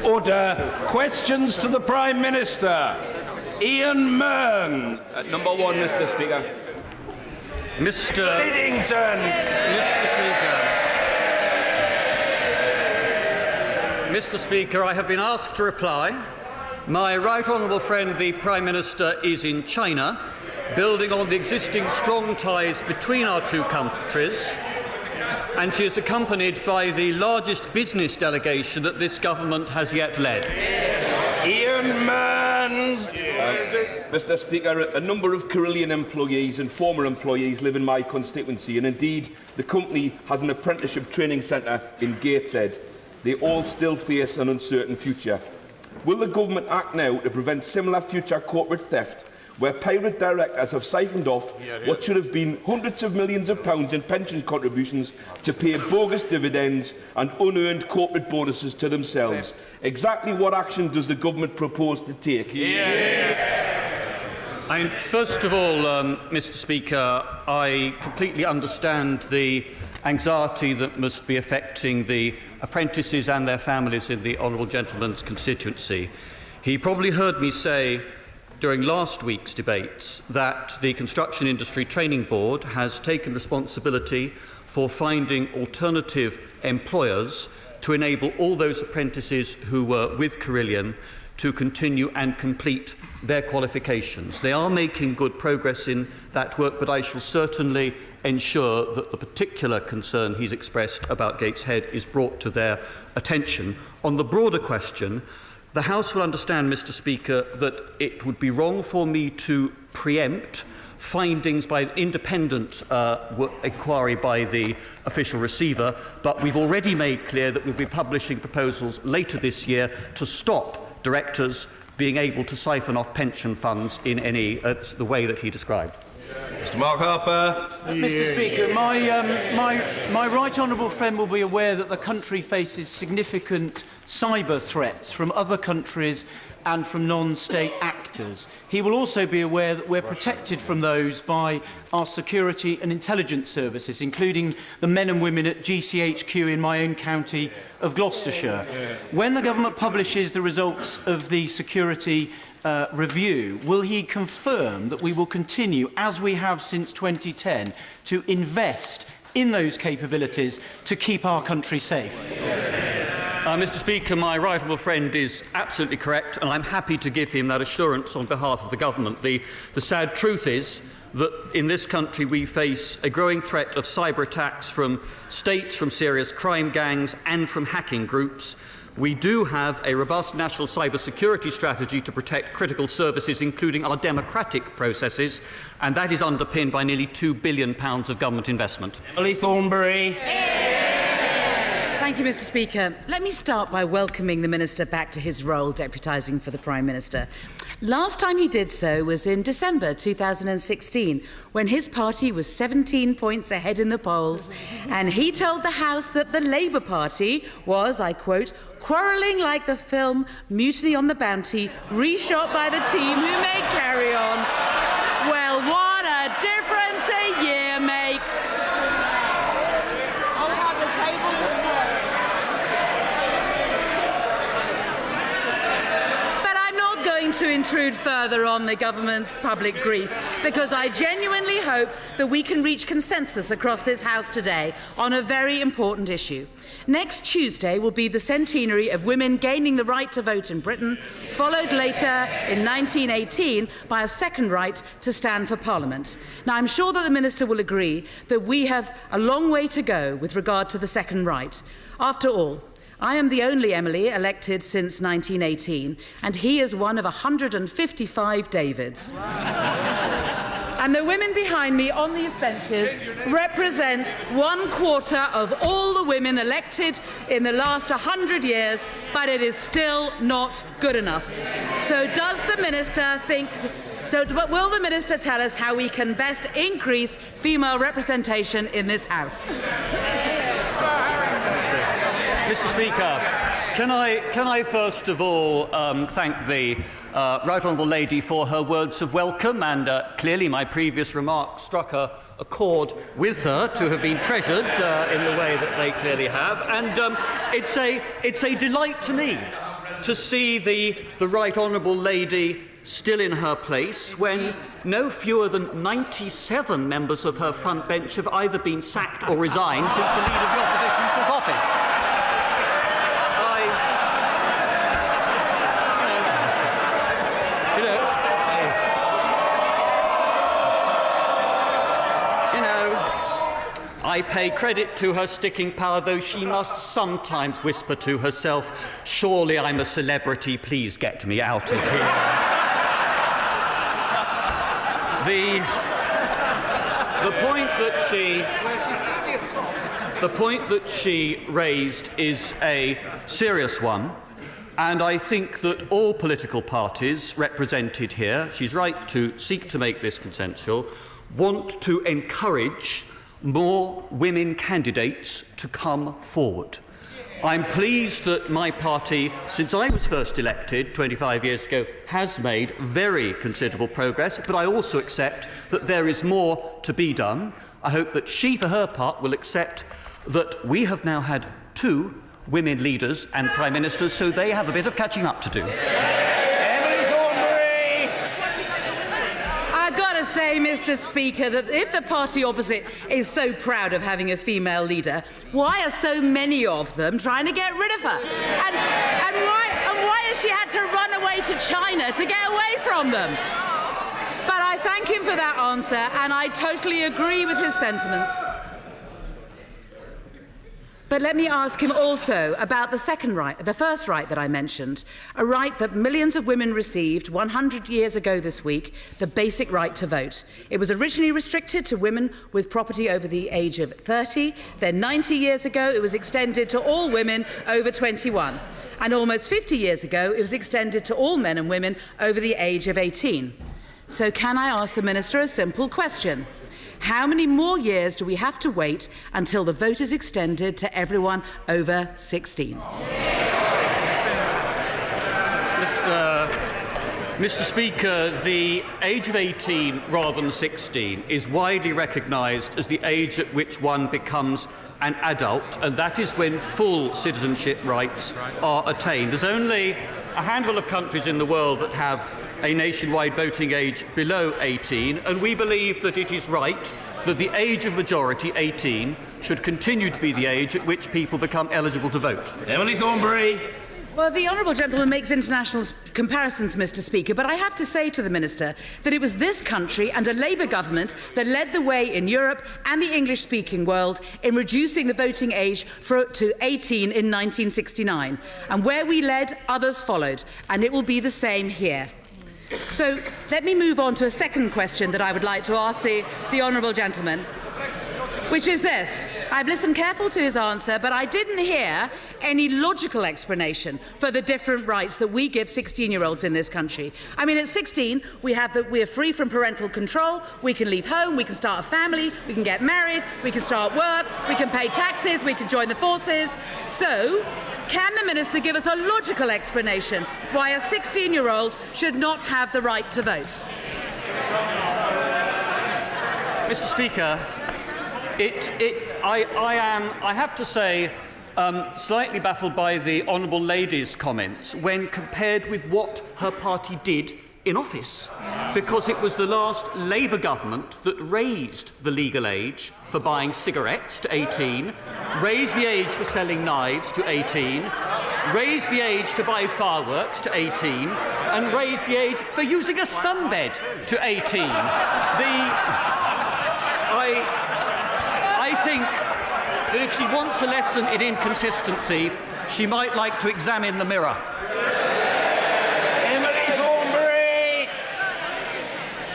Order. Questions to the Prime Minister. Ian Mearn. Number one, Mr. Speaker. Mr. Liddington. Mr. Speaker, I have been asked to reply. My right honourable friend, the Prime Minister, is in China, building on the existing strong ties between our two countries, and she is accompanied by the largest business delegation that this government has yet led. Ian Mearns. Mr. Speaker, a number of Carillion employees and former employees live in my constituency, and indeed the company has an apprenticeship training centre in Gateshead. They all still face an uncertain future. Will the government act now to prevent similar future corporate theft, where pirate directors have siphoned off what should have been hundreds of millions of pounds in pension contributions to pay bogus dividends and unearned corporate bonuses to themselves? Exactly what action does the government propose to take? First of all, Mr. Speaker, I completely understand the anxiety that must be affecting the apprentices and their families in the honourable gentleman's constituency. He probably heard me say during last week's debates that the Construction Industry Training Board has taken responsibility for finding alternative employers to enable all those apprentices who were with Carillion to continue and complete their qualifications. They are making good progress in that work, but I shall certainly ensure that the particular concern he's expressed about Gateshead is brought to their attention. On the broader question, the House will understand, Mr. Speaker, that it would be wrong for me to preempt findings by independent inquiry by the official receiver, but we've already made clear that we'll be publishing proposals later this year to stop directors being able to siphon off pension funds in the way that he described. Mr. Mark Harper. Mr. Speaker, my right honourable friend will be aware that the country faces significant cyber threats from other countries and from non-state actors. He will also be aware that we're protected from those by our security and intelligence services, including the men and women at GCHQ in my own county of Gloucestershire. When the government publishes the results of the security review, will he confirm that we will continue, as we have since 2010, to invest in those capabilities to keep our country safe? Mr. Speaker, my right honourable friend is absolutely correct, and I'm happy to give him that assurance on behalf of the government. The sad truth is that in this country we face a growing threat of cyber attacks from states, from serious crime gangs and from hacking groups. We do have a robust national cyber security strategy to protect critical services, including our democratic processes, and that is underpinned by nearly £2 billion of government investment. Ellie Thornberry. Thank you, Mr. Speaker. Let me start by welcoming the Minister back to his role deputising for the Prime Minister. Last time he did so was in December 2016, when his party was 17 points ahead in the polls, and he told the House that the Labour Party was, I quote, quarrelling like the film Mutiny on the Bounty, reshot by the team who made Carry On. Well, what a difference a year makes. To intrude further on the government's public grief, because I genuinely hope that we can reach consensus across this House today on a very important issue. Next Tuesday will be the centenary of women gaining the right to vote in Britain, followed later in 1918 by a second right to stand for Parliament. Now, I'm sure that the Minister will agree that we have a long way to go with regard to the second right. After all, I am the only Emily elected since 1918, and he is one of 155 Davids. And the women behind me on these benches represent 1/4 of all the women elected in the last 100 years, but it is still not good enough. So does the Minister think... will the Minister tell us how we can best increase female representation in this House? Mr. Speaker, can I first of all thank the right honourable lady for her words of welcome, and clearly my previous remarks struck a chord with her to have been treasured in the way that they clearly have, and it's a delight to me to see the Right Honourable Lady still in her place when no fewer than 97 members of her front bench have either been sacked or resigned since the Leader of the Opposition took office. I pay credit to her sticking power, though she must sometimes whisper to herself, "Surely I'm a celebrity, please get me out of here." The point that she raised is a serious one, and I think that all political parties represented here, she's right to seek to make this consensual, want to encourage more women candidates to come forward. I'm pleased that my party, since I was first elected 25 years ago, has made very considerable progress, but I also accept that there is more to be done. I hope that she, for her part, will accept that we have now had 2 women leaders and prime ministers, so they have a bit of catching up to do. Say, Mr. Speaker, that if the party opposite is so proud of having a female leader, why are so many of them trying to get rid of her? And why has she had to run away to China to get away from them? But I thank him for that answer, and I totally agree with his sentiments. But let me ask him also about the first right that I mentioned, a right that millions of women received 100 years ago this week, the basic right to vote. It was originally restricted to women with property over the age of 30. Then 90 years ago, it was extended to all women over 21. And almost 50 years ago, it was extended to all men and women over the age of 18. So can I ask the Minister a simple question? How many more years do we have to wait until the vote is extended to everyone over 16? Mr. Speaker, the age of 18 rather than 16 is widely recognised as the age at which one becomes an adult, and that is when full citizenship rights are attained. There's only a handful of countries in the world that have a nationwide voting age below 18, and we believe that it is right that the age of majority, 18, should continue to be the age at which people become eligible to vote. Emily Thornberry. Well, the honourable gentleman makes international comparisons, Mr. Speaker, but I have to say to the Minister that it was this country and a Labour government that led the way in Europe and the English-speaking world in reducing the voting age to 18 in 1969. And where we led, others followed, and it will be the same here. So let me move on to a second question that I would like to ask the honourable gentleman, which is this. I've listened carefully to his answer, but I didn't hear any logical explanation for the different rights that we give 16-year-olds in this country. I mean, at 16, we are free from parental control, we can leave home, we can start a family, we can get married, we can start work, we can pay taxes, we can join the forces. So, can the Minister give us a logical explanation why a 16-year-old should not have the right to vote? Mr. Speaker, I have to say, slightly baffled by the Honourable Lady's comments when compared with what her party did in office, because it was the last Labour government that raised the legal age for buying cigarettes to 18, raised the age for selling knives to 18, raised the age to buy fireworks to 18, and raised the age for using a sunbed to 18. I think that if she wants a lesson in inconsistency, she might like to examine the mirror.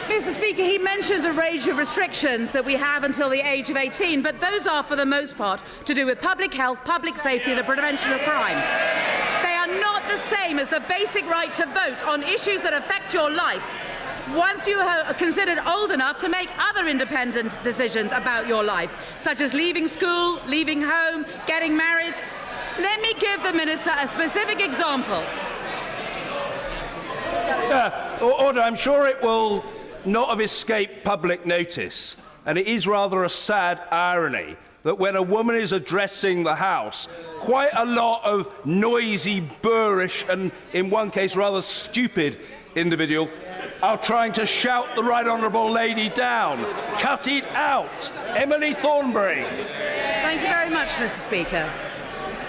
Mr. Speaker, he mentions a range of restrictions that we have until the age of 18, but those are, for the most part, to do with public health, public safety and the prevention of crime. They are not the same as the basic right to vote on issues that affect your life once you are considered old enough to make other independent decisions about your life, such as leaving school, leaving home, getting married. Let me give the Minister a specific example. Order, I'm sure it will not have escaped public notice, and it is rather a sad irony that when a woman is addressing the House, quite a lot of noisy, boorish and, in one case, rather stupid individual are trying to shout the Right Honourable Lady down. Cut it out. Emily Thornberry. Thank you very much, Mr. Speaker.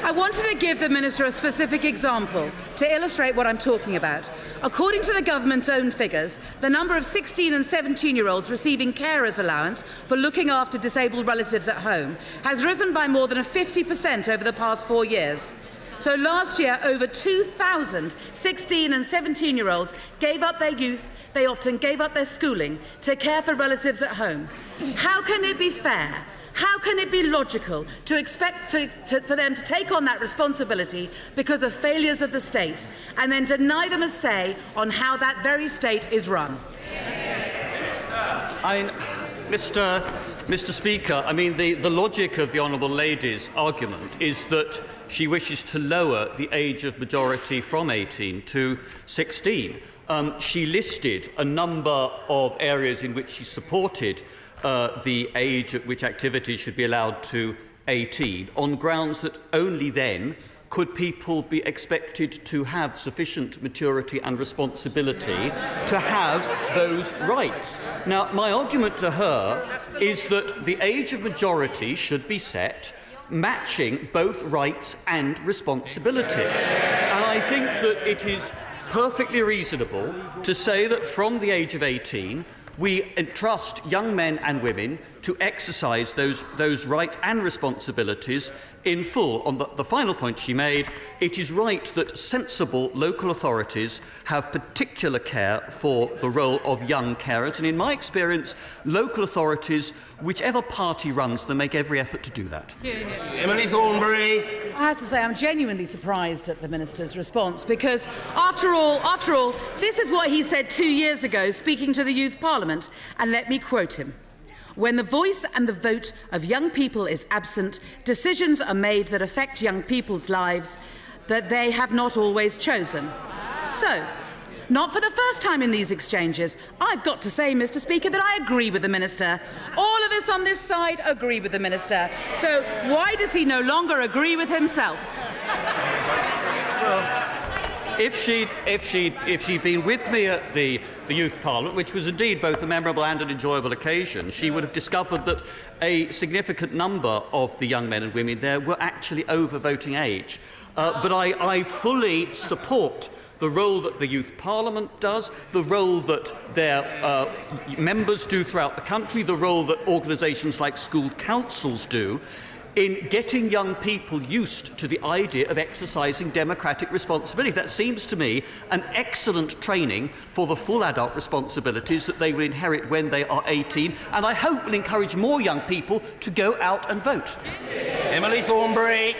I wanted to give the Minister a specific example to illustrate what I'm talking about. According to the government's own figures, the number of 16 and 17-year-olds receiving carers allowance for looking after disabled relatives at home has risen by more than 50% over the past 4 years. So last year, over 2,000 16 and 17-year-olds gave up their youth, they often gave up their schooling, to care for relatives at home. How can it be fair? How can it be logical to expect for them to take on that responsibility because of failures of the state and then deny them a say on how that very state is run? Mr. Speaker, I mean, the logic of the Honourable Lady's argument is that she wishes to lower the age of majority from 18 to 16. She listed a number of areas in which she supported the age at which activities should be allowed to 18 on grounds that only then could people be expected to have sufficient maturity and responsibility to have those rights. Now, my argument to her is that the age of majority should be set matching both rights and responsibilities. And I think that it is perfectly reasonable to say that from the age of 18, we entrust young men and women to exercise those rights and responsibilities in full. On the final point she made, it is right that sensible local authorities have particular care for the role of young carers, and in my experience, local authorities, whichever party runs them, make every effort to do that. Emily Thornberry. I have to say I'm genuinely surprised at the Minister's response because, after all, this is what he said 2 years ago speaking to the Youth Parliament, and let me quote him. When the voice and the vote of young people is absent, decisions are made that affect young people's lives that they have not always chosen. So, not for the first time in these exchanges, I've got to say, Mr. Speaker, that I agree with the Minister. All of us on this side agree with the Minister. So why does he no longer agree with himself? Well, if she'd been with me at the Youth Parliament, which was indeed both a memorable and an enjoyable occasion, she would have discovered that a significant number of the young men and women there were actually over voting age. But I fully support the role that the Youth Parliament does, the role that their members do throughout the country, the role that organisations like school councils do, in getting young people used to the idea of exercising democratic responsibility. That seems to me an excellent training for the full adult responsibilities that they will inherit when they are 18, and I hope will encourage more young people to go out and vote. Emily Thornberry.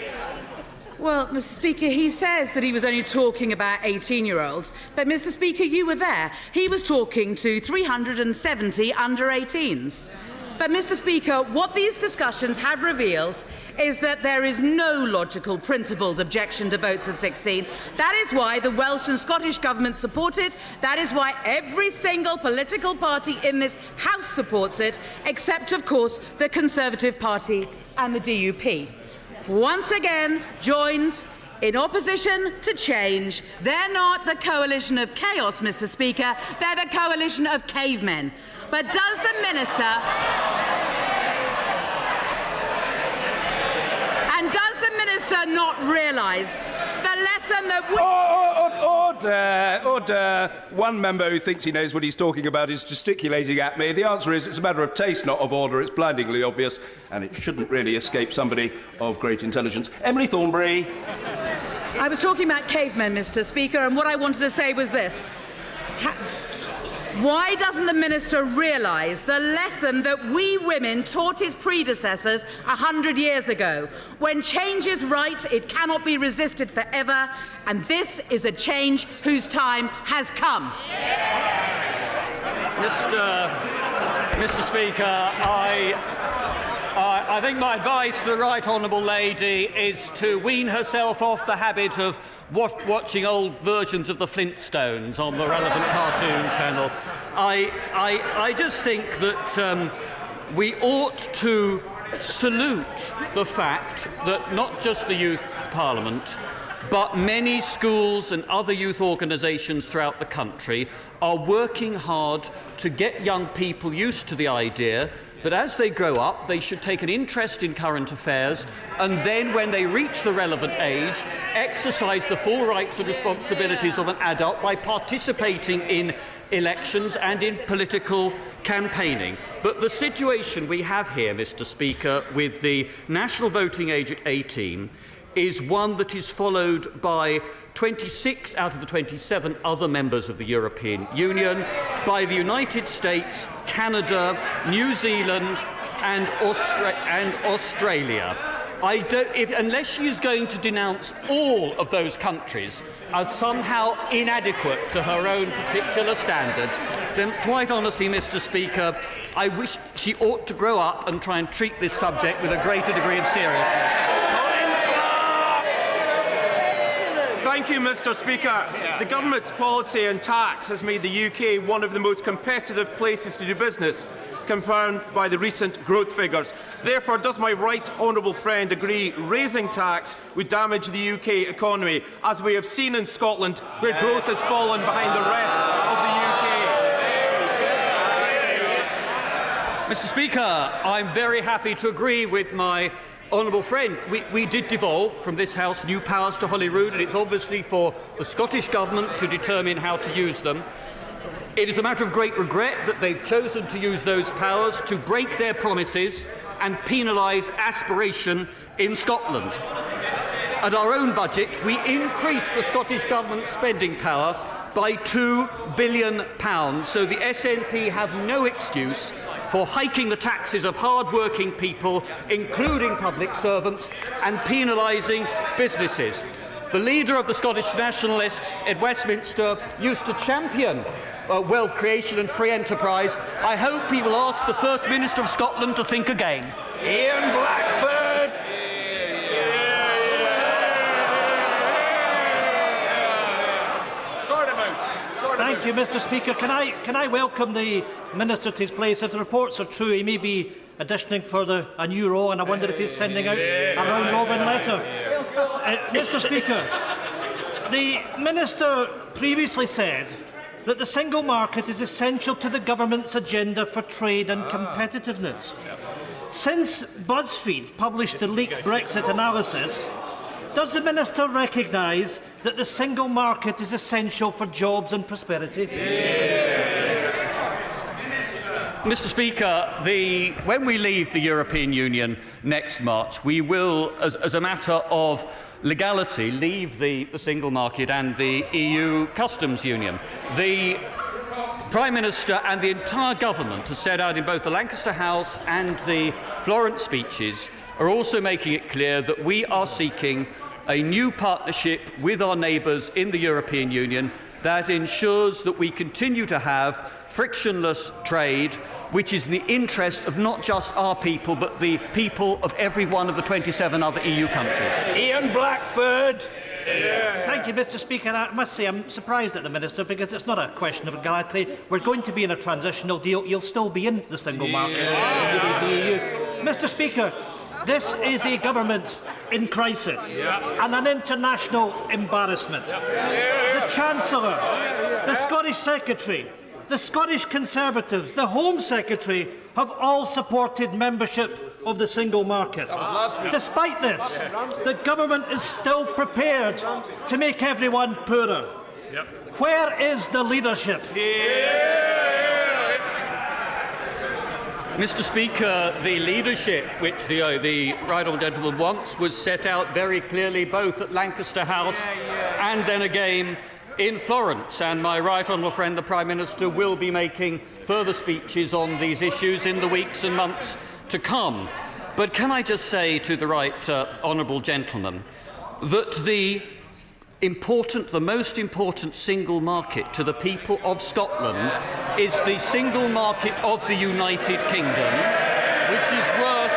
Well, Mr. Speaker, he says that he was only talking about 18-year-olds, but, Mr. Speaker, you were there. He was talking to 370 under-18s. But, Mr. Speaker, what these discussions have revealed is that there is no logical, principled objection to votes at 16. That is why the Welsh and Scottish governments support it. That is why every single political party in this House supports it, except, of course, the Conservative Party and the DUP. Once again, joined in opposition to change. They're not the coalition of chaos, Mr. Speaker. They're the coalition of cavemen. But does the Minister... and does the Minister not realise the lesson that Order. One member who thinks he knows what he's talking about is gesticulating at me. The answer is it's a matter of taste, not of order. It's blindingly obvious, and it shouldn't really escape somebody of great intelligence. Emily Thornberry. I was talking about cavemen, Mr. Speaker, and what I wanted to say was this. Why doesn't the Minister realise the lesson that we women taught his predecessors 100 years ago? When change is right, it cannot be resisted forever, and this is a change whose time has come. Mr. Speaker, I think my advice to the Right Honourable Lady is to wean herself off the habit of watching old versions of the Flintstones on the relevant cartoon channel. I just think that we ought to salute the fact that not just the Youth Parliament, but many schools and other youth organisations throughout the country are working hard to get young people used to the idea that as they grow up, they should take an interest in current affairs and then, when they reach the relevant age, exercise the full rights and responsibilities of an adult by participating in elections and in political campaigning. But the situation we have here, Mr. Speaker, with the national voting age at 18 is one that is followed by 26 out of the 27 other members of the European Union, by the United States, Canada, New Zealand and Australia. Unless she is going to denounce all of those countries as somehow inadequate to her own particular standards, then quite honestly, Mr. Speaker, I wish she ought to grow up and try and treat this subject with a greater degree of seriousness. Thank you, Mr. Speaker. The government's policy on tax has made the UK one of the most competitive places to do business, confirmed by the recent growth figures. Therefore, does my right honourable friend agree raising tax would damage the UK economy, as we have seen in Scotland, where growth has fallen behind the rest of the UK? Mr. Speaker, I'm very happy to agree with my honourable friend. We did devolve from this House new powers to Holyrood, and it's obviously for the Scottish Government to determine how to use them. It is a matter of great regret that they've chosen to use those powers to break their promises and penalise aspiration in Scotland. At our own budget, we increased the Scottish Government's spending power by £2 billion, so the SNP have no excuse for hiking the taxes of hard-working people, including public servants, and penalising businesses. The leader of the Scottish Nationalists in Westminster used to champion wealth creation and free enterprise. I hope he will ask the First Minister of Scotland to think again. Ian Blackford! Thank you, Mr. Speaker. Can I welcome the Minister to his place? If the reports are true, he may be auditioning for a new role, and I wonder if he's sending out a round-robin letter. Mr. Speaker, the Minister previously said that the single market is essential to the government's agenda for trade and competitiveness. Since BuzzFeed published the leaked Brexit analysis, does the Minister recognise that the single market is essential for jobs and prosperity? Mr. Speaker, when we leave the European Union next March, we will, as a matter of legality, leave the single market and the EU customs union. The Prime Minister and the entire government, as set out in both the Lancaster House and the Florence speeches, are also making it clear that we are seeking a new partnership with our neighbours in the European Union that ensures that we continue to have frictionless trade, which is in the interest of not just our people, but the people of every one of the 27 other EU countries. Ian Blackford! Thank you, Mr. Speaker. I must say I'm surprised at the Minister, because it's not a question of legality. We're going to be in a transitional deal. You'll still be in the single market when you leave the EU. Mr. Speaker, this is a government in crisis and an international embarrassment. The Chancellor, the Scottish Secretary, the Scottish Conservatives, the Home Secretary have all supported membership of the single market. Despite this, the government is still prepared to make everyone poorer. Where is the leadership? Mr. Speaker, the leadership which the right honourable gentleman wants was set out very clearly both at Lancaster House and then again in Florence, and my right honourable friend the Prime Minister will be making further speeches on these issues in the weeks and months to come. But can I just say to the right honourable gentleman that the most important single market to the people of Scotland is the single market of the United Kingdom, which is worth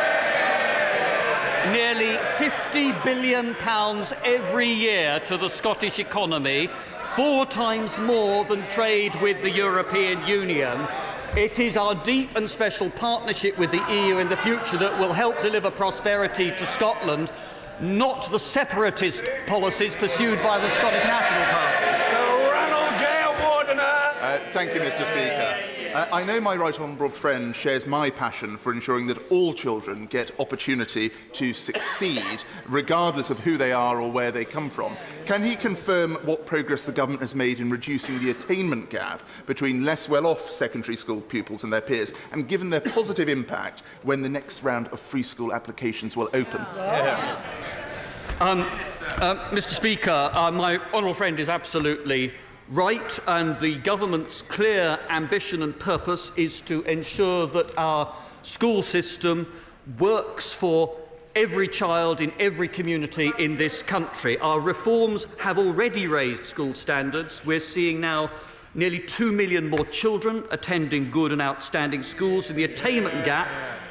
nearly £50 billion every year to the Scottish economy, 4 times more than trade with the European Union. It is our deep and special partnership with the EU in the future that will help deliver prosperity to Scotland, not the separatist policies pursued by the Scottish National Party. Mr. Ronald J. Wardener. Thank you, Mr. Speaker. I know my right honourable friend shares my passion for ensuring that all children get opportunity to succeed, regardless of who they are or where they come from. Can he confirm what progress the government has made in reducing the attainment gap between less well-off secondary school pupils and their peers, and given their positive impact when the next round of free school applications will open? Mr. Speaker, my honourable friend is absolutely right, and the government's clear ambition and purpose is to ensure that our school system works for every child in every community in this country. Our reforms have already raised school standards. We're seeing now nearly 2 million more children attending good and outstanding schools, and the attainment gap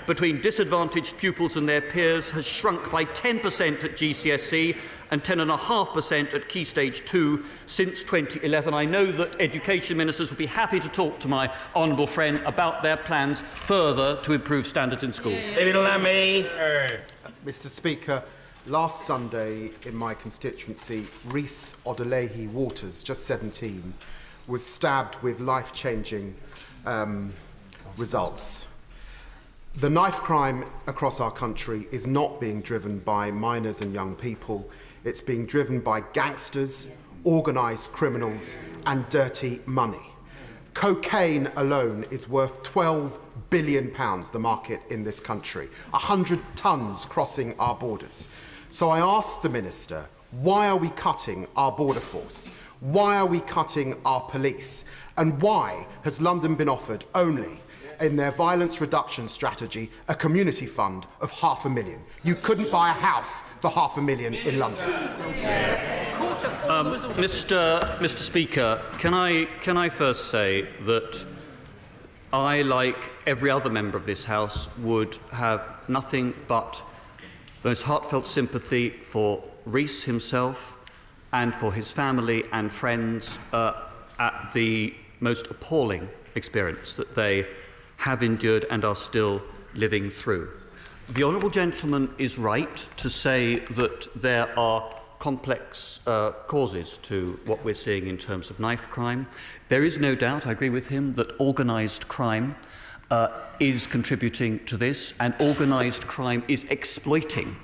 between disadvantaged pupils and their peers has shrunk by 10% at GCSE and 10.5% at Key Stage 2 since 2011. I know that education ministers would be happy to talk to my honourable friend about their plans further to improve standards in schools. David Lammy. Mr. Speaker, last Sunday in my constituency, Rhys Odelehi Waters, just 17, was stabbed with life-changing results. The knife crime across our country is not being driven by minors and young people. It's being driven by gangsters, organised criminals and dirty money. Cocaine alone is worth £12 billion, the market in this country, 100 tonnes crossing our borders. So I asked the Minister, why are we cutting our border force? Why are we cutting our police? And why has London been offered only, in their violence reduction strategy, a community fund of £500,000? You couldn't buy a house for £500,000 in London. Mr. Speaker, can I first say that I, like every other member of this House, would have nothing but the most heartfelt sympathy for Rhys himself and for his family and friends at the most appalling experience that they have endured and are still living through. The honourable gentleman is right to say that there are complex causes to what we're seeing in terms of knife crime. There is no doubt, I agree with him, that organised crime is contributing to this, and organised crime is exploiting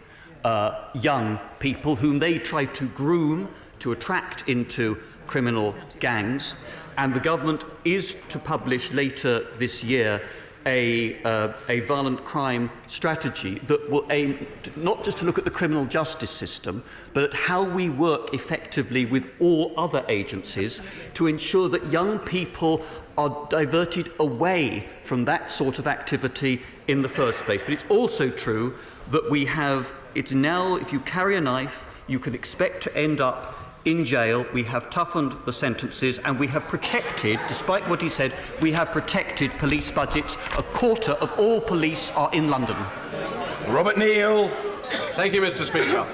young people whom they try to groom to attract into criminal gangs, and the government is to publish later this year a violent crime strategy that will aim not just to look at the criminal justice system, but at how we work effectively with all other agencies to ensure that young people are diverted away from that sort of activity in the first place. But it's also true that we have, it's now, if you carry a knife, you can expect to end up in jail. We have toughened the sentences, and we have protected, despite what he said, we have protected police budgets. A quarter of all police are in London. Robert Neal. Thank you, Mr. Speaker.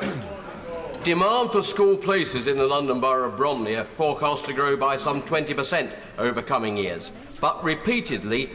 Demand for school places in the London Borough of Bromley are forecast to grow by some 20% over coming years. But repeatedly,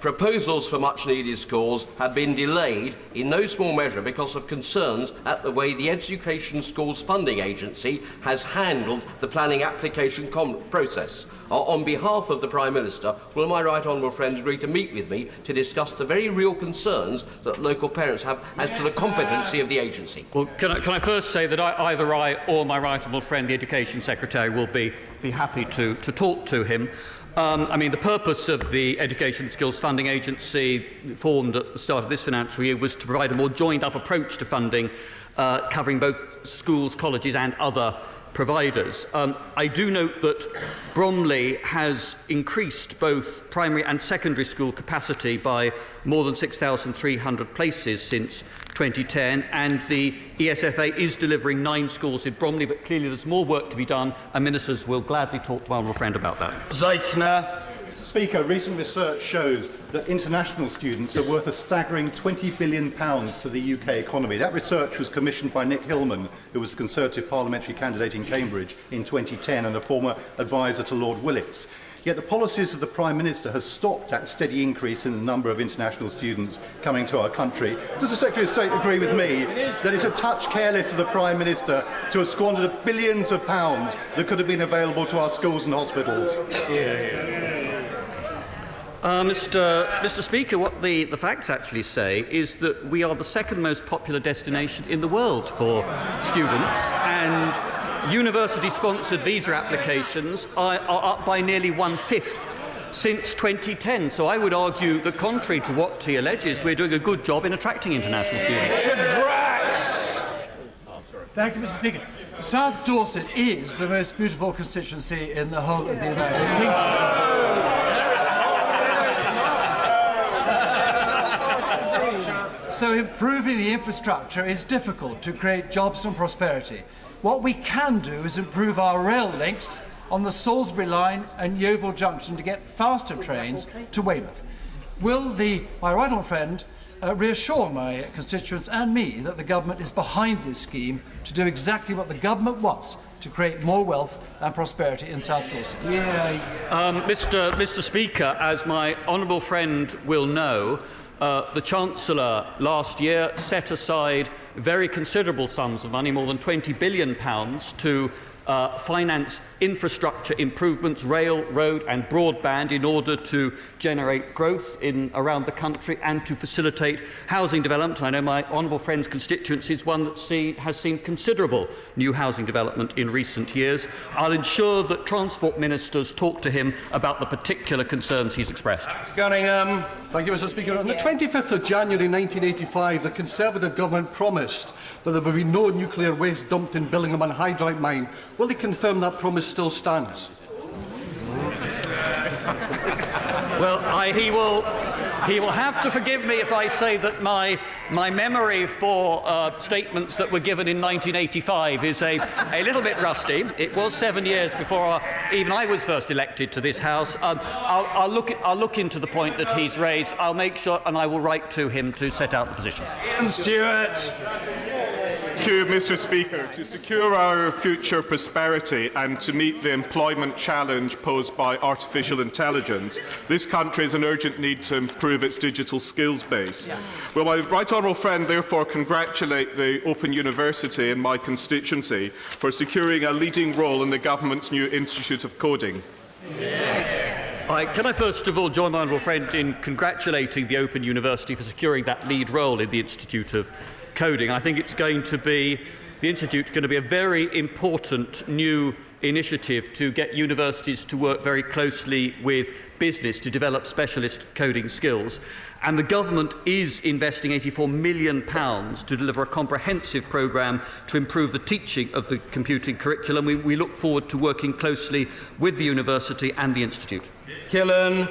proposals for much-needed schools have been delayed in no small measure because of concerns at the way the Education Schools Funding Agency has handled the planning application process. On behalf of the Prime Minister, will my right honourable friend agree to meet with me to discuss the very real concerns that local parents have as to the competency of the agency? Well, can I first say that either I or my right honourable friend, the Education Secretary, will be happy to talk to him. The purpose of the Education Skills Funding Agency, formed at the start of this financial year, was to provide a more joined-up approach to funding, covering both schools, colleges and other providers. I do note that Bromley has increased both primary and secondary school capacity by more than 6,300 places since 2010, and the ESFA is delivering 9 schools in Bromley, but clearly there's more work to be done, and ministers will gladly talk to my honourable friend about that. Zeichner. Mr. Speaker, recent research shows that international students are worth a staggering £20 billion to the UK economy. That research was commissioned by Nick Hillman, who was a Conservative parliamentary candidate in Cambridge in 2010 and a former advisor to Lord Willits. Yet the policies of the Prime Minister have stopped that steady increase in the number of international students coming to our country. Does the Secretary of State agree with me that it's a touch careless of the Prime Minister to have squandered billions of pounds that could have been available to our schools and hospitals? Mr. Speaker, what the facts actually say is that we are the second most popular destination in the world for students, and university-sponsored visa applications are up by nearly 1/5 since 2010. So I would argue that, contrary to what he alleges, we're doing a good job in attracting international students. Thank you, Mr. Speaker. South Dorset is the most beautiful constituency in the whole of the United Kingdom. So improving the infrastructure is difficult to create jobs and prosperity. What we can do is improve our rail links on the Salisbury line and Yeovil Junction to get faster trains to Weymouth. Will my right honourable friend reassure my constituents and me that the government is behind this scheme to do exactly what the government wants, to create more wealth and prosperity in South Dorset? Mr. Speaker, as my honourable friend will know, the Chancellor last year set aside very considerable sums of money, more than £20 billion, to finance infrastructure improvements, rail, road and broadband, in order to generate growth around the country and to facilitate housing development. I know my honourable friend's constituency is one that has seen considerable new housing development in recent years. I'll ensure that transport ministers talk to him about the particular concerns he's expressed. Cunningham. Thank you, Mr. Speaker. On the 25th of January 1985, the Conservative government promised that there would be no nuclear waste dumped in Billingham and Hydrite mine. Will they confirm that promise still stands? Well, he will have to forgive me if I say that my memory for statements that were given in 1985 is a little bit rusty. It was 7 years before even I was first elected to this House. I'll look into the point that he's raised. I'll make sure, and I will write to him to set out the position. Ian Stewart. Thank you, Mr. Speaker. To secure our future prosperity and to meet the employment challenge posed by artificial intelligence, this country has an urgent need to improve its digital skills base. Will my right honourable friend therefore congratulate the Open University in my constituency for securing a leading role in the government's new Institute of Coding? Can I first of all join my honourable friend in congratulating the Open University for securing that lead role in the Institute of Coding. I think the Institute is going to be a very important new initiative to get universities to work very closely with business to develop specialist coding skills. And the government is investing £84 million to deliver a comprehensive programme to improve the teaching of the computing curriculum. We look forward to working closely with the university and the Institute. Killen.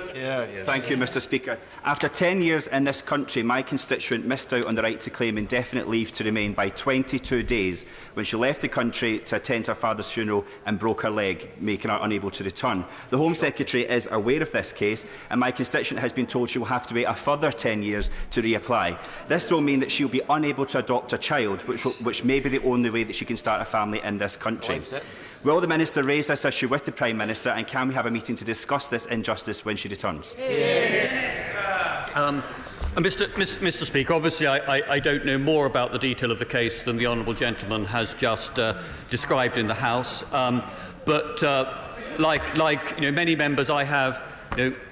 Thank you, Mr. Speaker. After 10 years in this country, my constituent missed out on the right to claim indefinite leave to remain by 22 days when she left the country to attend her father's funeral and broke her leg, making her unable to return. The Home Secretary is aware of this case, and my constituent has been told she will have to wait a further 10 years to reapply. This will mean that she will be unable to adopt a child, which may be the only way that she can start a family in this country. Will the Minister raise this issue with the Prime Minister, and can we have a meeting to discuss this injustice when she returns? Mr. Speaker, obviously I don't know more about the detail of the case than the honourable gentleman has just described in the House. But like many members, I have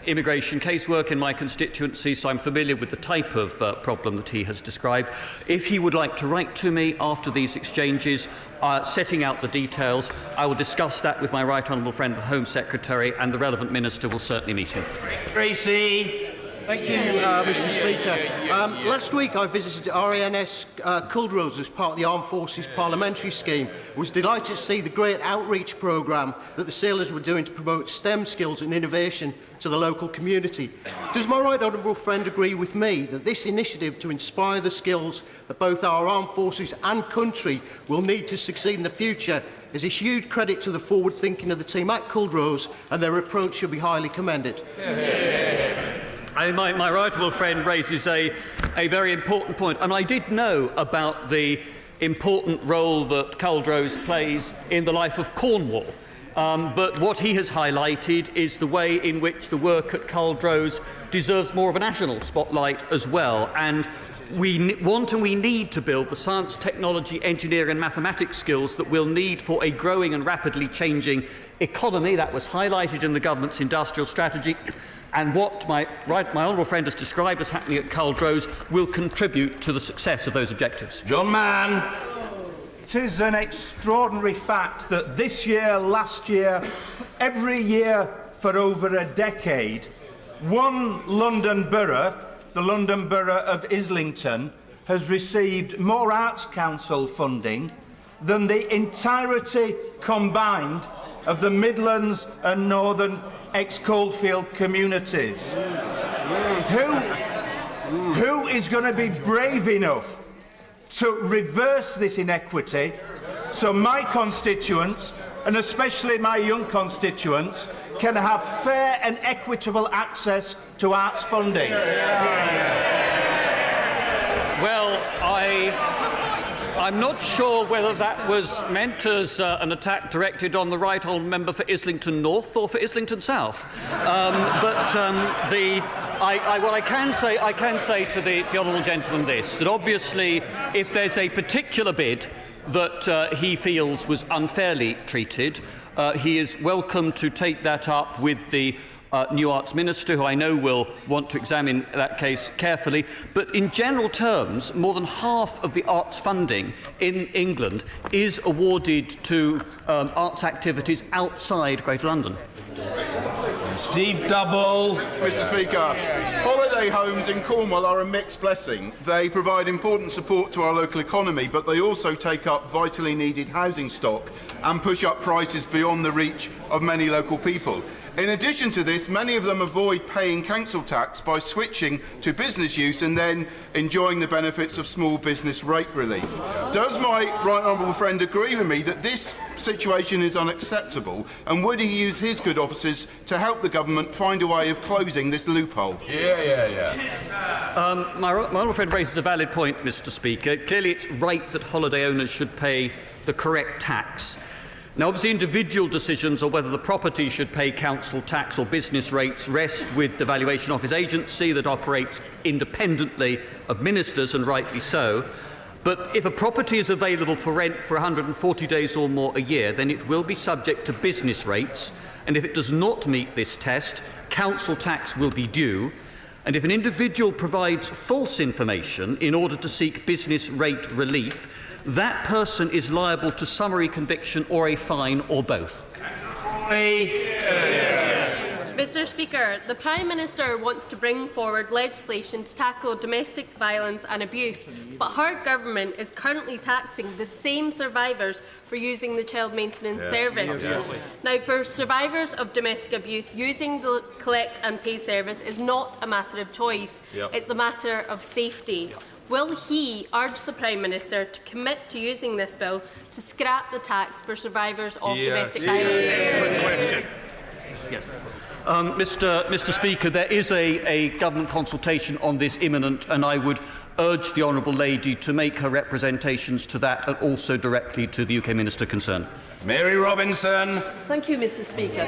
immigration casework in my constituency, so I'm familiar with the type of problem that he has described. If he would like to write to me after these exchanges, setting out the details, I will discuss that with my right honourable friend, the Home Secretary, and the relevant minister will certainly meet him. Tracy. Thank you, Mr. Speaker. Last week I visited RANS Culdrose as part of the Armed Forces Parliamentary Scheme. I was delighted to see the great outreach programme that the sailors were doing to promote STEM skills and innovation to the local community. Does my right honourable friend agree with me that this initiative to inspire the skills that both our armed forces and country will need to succeed in the future is a huge credit to the forward thinking of the team at Culdrose, and their approach should be highly commended? My right honourable friend raises a very important point, and I did know about the important role that Culdrose plays in the life of Cornwall. But what he has highlighted is the way in which the work at Culdrose deserves more of a national spotlight as well. And we want and we need to build the science, technology, engineering and mathematics skills that we'll need for a growing and rapidly changing economy. That was highlighted in the government's industrial strategy. And what my honourable friend has described as happening at Culdrose will contribute to the success of those objectives. John Mann. It is an extraordinary fact that this year, last year, every year for over a decade, one London borough, the London Borough of Islington, has received more Arts Council funding than the entirety combined of the Midlands and Northern ex-coalfield communities. Who is going to be brave enough to reverse this inequity so my constituents, and especially my young constituents, can have fair and equitable access to arts funding? Well, I'm not sure whether that was meant as an attack directed on the right honourable member for Islington North or for Islington South. What I can say to the honourable gentleman this, that obviously if there's a particular bid that he feels was unfairly treated, he is welcome to take that up with the new Arts Minister, who I know will want to examine that case carefully. But in general terms, more than half of the arts funding in England is awarded to arts activities outside Greater London. Steve Double. Mr. Speaker, holiday homes in Cornwall are a mixed blessing. They provide important support to our local economy, but they also take up vitally needed housing stock and push up prices beyond the reach of many local people. In addition to this, many of them avoid paying council tax by switching to business use and then enjoying the benefits of small business rate relief. Does my right honourable friend agree with me that this situation is unacceptable, and would he use his good offices to help the government find a way of closing this loophole? My honourable friend raises a valid point, Mr. Speaker. Clearly it's right that holiday owners should pay the correct tax. Now, obviously, individual decisions on whether the property should pay council tax or business rates rest with the Valuation Office agency that operates independently of ministers, and rightly so. But if a property is available for rent for 140 days or more a year, then it will be subject to business rates, and if it does not meet this test, council tax will be due. And if an individual provides false information in order to seek business rate relief, that person is liable to summary conviction or a fine or both. Mr. Speaker, the Prime Minister wants to bring forward legislation to tackle domestic violence and abuse, but her government is currently taxing the same survivors for using the child maintenance service. Now, for survivors of domestic abuse, using the collect and pay service is not a matter of choice, it's a matter of safety. Will he urge the Prime Minister to commit to using this bill to scrap the tax for survivors of domestic violence? Mr. Speaker, there is a government consultation on this imminent, and I would urge the honourable lady to make her representations to that and also directly to the UK Minister concerned. Mary Robinson. Thank you, Mr. Speaker.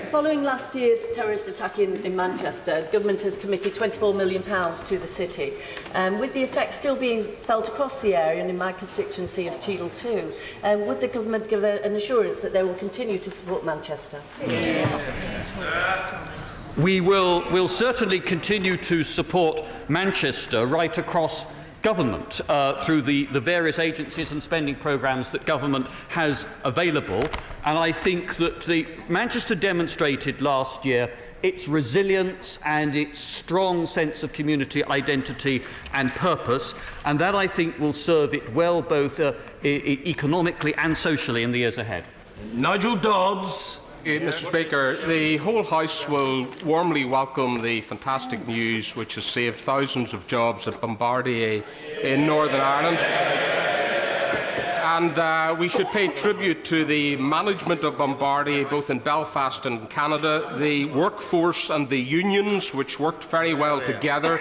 Following last year's terrorist attack in Manchester, the Government has committed £24 million to the city, with the effects still being felt across the area and in my constituency of Cheadle too. Would the Government give an assurance that they will continue to support Manchester? We will certainly continue to support Manchester right across government through the various agencies and spending programmes that government has available. And I think that Manchester demonstrated last year its resilience and its strong sense of community identity and purpose, and that I think will serve it well both economically and socially in the years ahead. Nigel Dodds. Mr. Speaker, the whole House will warmly welcome the fantastic news which has saved thousands of jobs at Bombardier in Northern Ireland. And we should pay tribute to the management of Bombardier, both in Belfast and in Canada, the workforce and the unions, which worked very well together.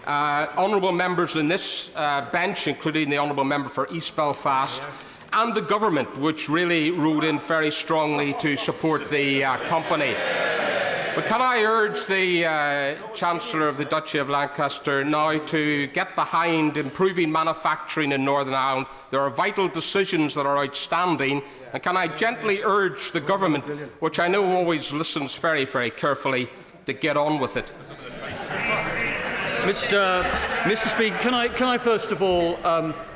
Honourable members in this bench, including the Honourable Member for East Belfast, and the government, which really rode in very strongly to support the company. But can I urge the Chancellor of the Duchy of Lancaster now to get behind improving manufacturing in Northern Ireland? There are vital decisions that are outstanding. And can I gently urge the government, which I know always listens very, very carefully, to get on with it? Mr. Speaker, can I first of all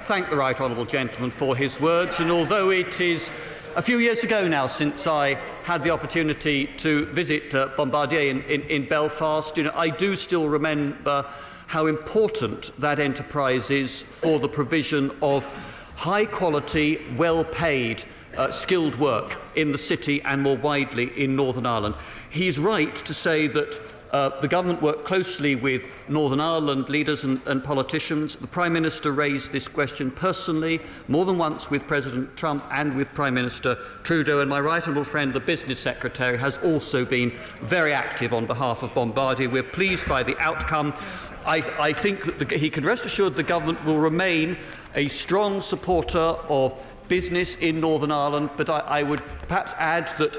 thank the right honourable gentleman for his words, and although it is a few years ago now since I had the opportunity to visit Bombardier in Belfast, I do still remember how important that enterprise is for the provision of high-quality, well-paid, skilled work in the city and more widely in Northern Ireland. He's right to say that the government worked closely with Northern Ireland leaders and politicians. The Prime Minister raised this question personally more than once with President Trump and with Prime Minister Trudeau, and my right honourable friend, the Business Secretary, has also been very active on behalf of Bombardier. We're pleased by the outcome. I think that he can rest assured the government will remain a strong supporter of business in Northern Ireland, but I would perhaps add that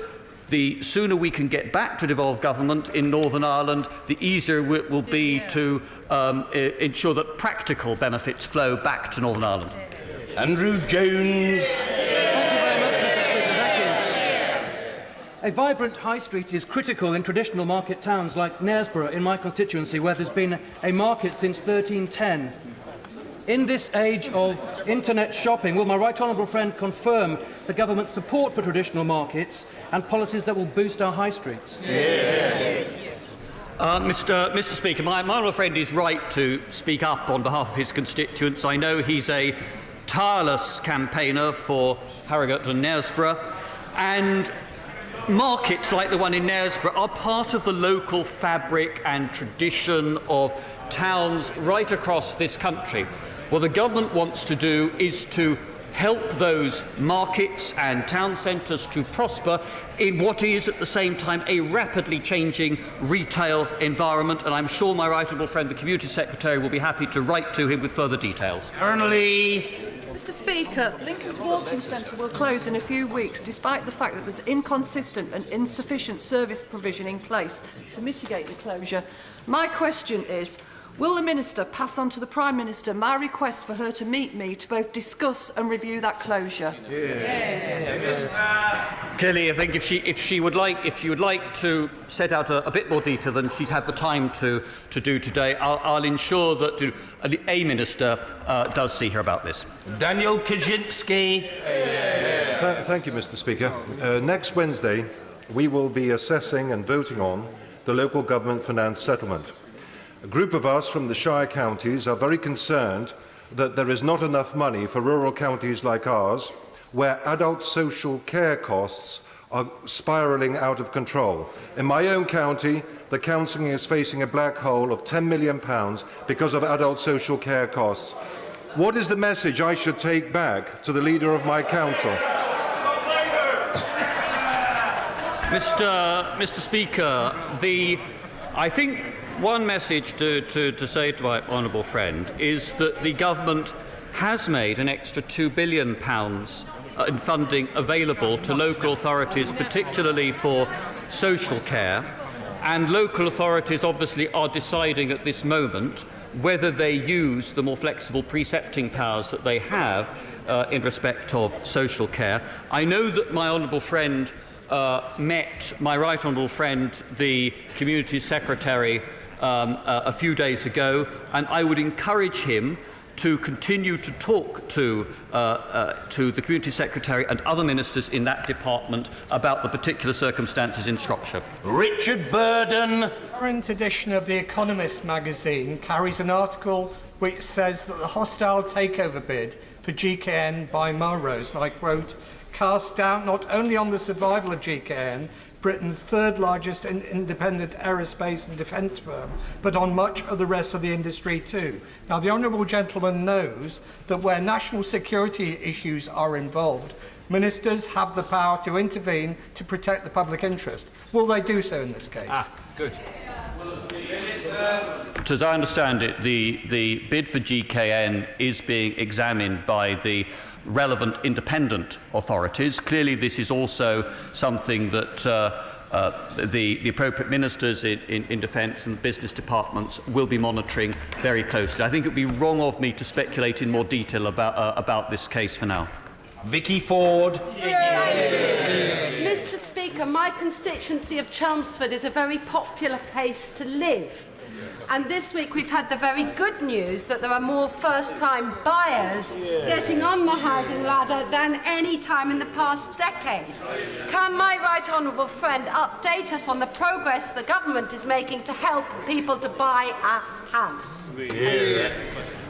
the sooner we can get back to devolved government in Northern Ireland, the easier it will be to ensure that practical benefits flow back to Northern Ireland. Andrew Jones. Thank you very much, Mr. Speaker. Thank you. A vibrant high street is critical in traditional market towns like Knaresborough in my constituency, where there's been a market since 1310. In this age of internet shopping, will my right honourable friend confirm the government's support for traditional markets and policies that will boost our high streets? Mr. Speaker, my honourable friend is right to speak up on behalf of his constituents. I know he's a tireless campaigner for Harrogate and Knaresborough, and markets like the one in Knaresborough are part of the local fabric and tradition of towns right across this country. What the government wants to do is to help those markets and town centres to prosper in what is at the same time a rapidly changing retail environment, and I'm sure my right honourable friend the Community Secretary will be happy to write to him with further details. Mr. Speaker, Lincoln's Walking Centre will close in a few weeks despite the fact that there's inconsistent and insufficient service provision in place to mitigate the closure. My question is, will the Minister pass on to the Prime Minister my request for her to meet me to both discuss and review that closure? Clearly, I think if she would like to set out a bit more detail than she's had the time to do today, I'll ensure that a minister does see her about this. Daniel Kaczynski. Thank you, Mr. Speaker. Next Wednesday, we will be assessing and voting on the local government finance settlement. A group of us from the Shire counties are very concerned that there is not enough money for rural counties like ours, where adult social care costs are spiralling out of control. In my own county, the counselling is facing a black hole of £10 million because of adult social care costs. What is the message I should take back to the leader of my council? Mr. Speaker, I think one message to say to my honourable friend is that the government has made an extra £2 billion in funding available to local authorities, particularly for social care, and local authorities obviously are deciding at this moment whether they use the more flexible precepting powers that they have in respect of social care. I know that my honourable friend met my right honourable friend, the Community Secretary, a few days ago, and I would encourage him to continue to talk to the Community Secretary and other ministers in that department about the particular circumstances in Shropshire. Richard Burden. The current edition of The Economist magazine carries an article which says that the hostile takeover bid for GKN by Melrose, and I quote, casts doubt not only on the survival of GKN, Britain's third largest independent aerospace and defence firm, but on much of the rest of the industry too. Now, the honourable gentleman knows that where national security issues are involved, ministers have the power to intervene to protect the public interest. Will they do so in this case? Good. As I understand it, the bid for GKN is being examined by the relevant independent authorities. Clearly, this is also something that the appropriate ministers in defence and business departments will be monitoring very closely. I think it would be wrong of me to speculate in more detail about this case for now. Vicky Ford. Mr. Speaker, my constituency of Chelmsford is a very popular place to live. And this week we've had the very good news that there are more first-time buyers getting on the housing ladder than any time in the past decade. Can my right honourable friend update us on the progress the government is making to help people to buy a house?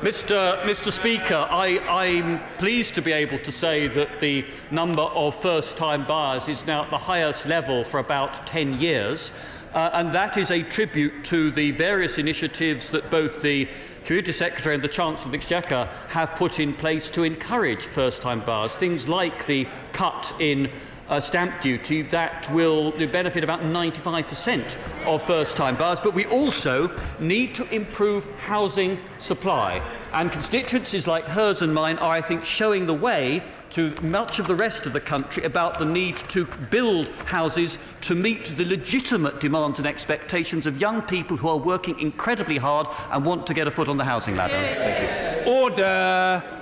Mr. Speaker, I'm pleased to be able to say that the number of first-time buyers is now at the highest level for about 10 years. And that is a tribute to the various initiatives that both the Community Secretary and the Chancellor of the Exchequer have put in place to encourage first-time buyers. Things like the cut in stamp duty that will benefit about 95% of first-time buyers. But we also need to improve housing supply. And constituencies like hers and mine are, I think, showing the way to much of the rest of the country about the need to build houses to meet the legitimate demands and expectations of young people who are working incredibly hard and want to get a foot on the housing ladder. Thank you. Order.